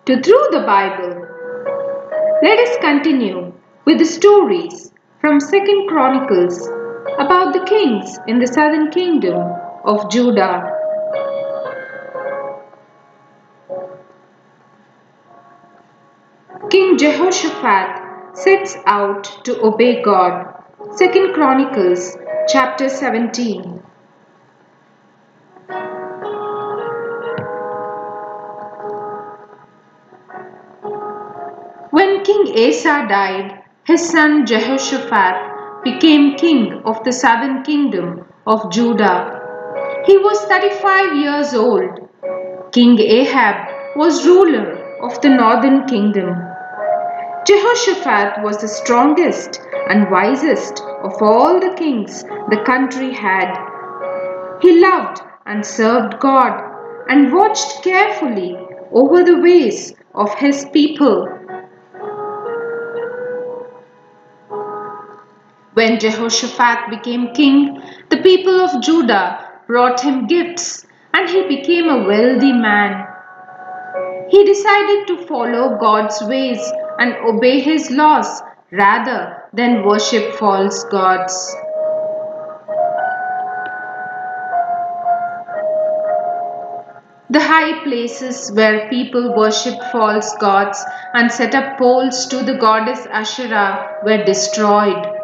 to Through the Bible. Let us continue with the stories from 2nd Chronicles about the kings in the southern kingdom of Judah. King Jehoshaphat sets out to obey God. 2nd Chronicles chapter 17. When King Asa died, his son Jehoshaphat became king of the southern kingdom of Judah. He was 35 years old. King Ahab was ruler of the northern kingdom. Jehoshaphat was the strongest and wisest of all the kings the country had. He loved and served God and watched carefully over the ways of his people. When Jehoshaphat became king, the people of Judah brought him gifts and he became a wealthy man. He decided to follow God's ways and obey his laws rather than worship false gods. The high places where people worshipped false gods and set up poles to the goddess Asherah were destroyed.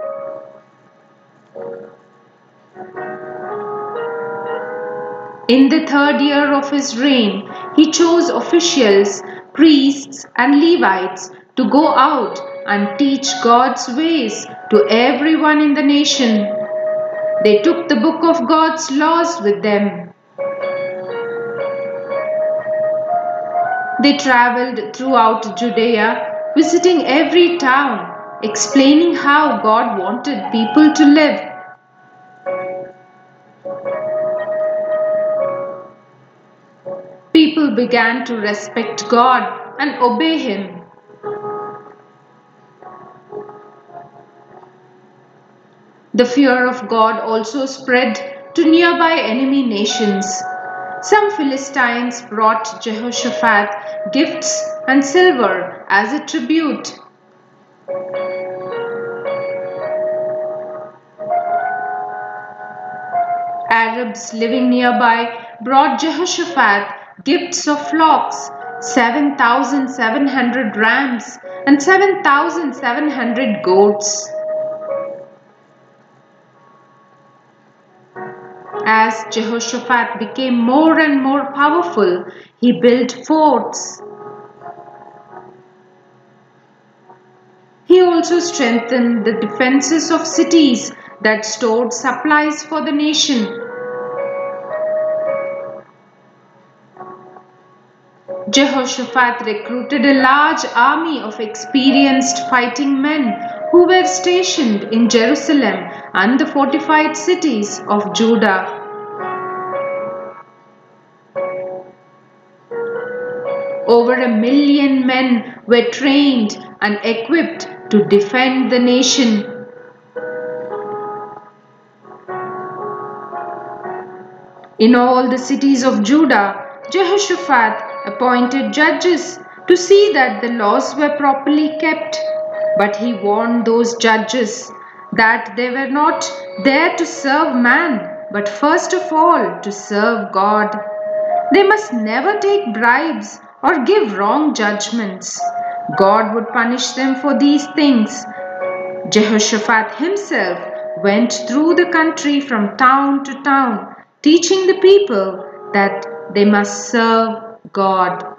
In the 3rd year of his reign, he chose officials, priests, and Levites to go out and teach God's ways to everyone in the nation. They took the book of God's laws with them. They traveled throughout Judea, visiting every town, explaining how God wanted people to live. People began to respect God and obey Him. The fear of God also spread to nearby enemy nations. Some Philistines brought Jehoshaphat gifts and silver as a tribute. Arabs living nearby brought Jehoshaphat gifts of flocks, 7,700 rams and 7,700 goats. As Jehoshaphat became more and more powerful, he built forts. He also strengthened the defenses of cities that stored supplies for the nation. Jehoshaphat recruited a large army of experienced fighting men who were stationed in Jerusalem and the fortified cities of Judah. Over 1 million men were trained and equipped to defend the nation. In all the cities of Judah, Jehoshaphat appointed judges to see that the laws were properly kept. But he warned those judges that they were not there to serve man, but first of all to serve God. They must never take bribes or give wrong judgments. God would punish them for these things. Jehoshaphat himself went through the country from town to town, teaching the people that they must serve God.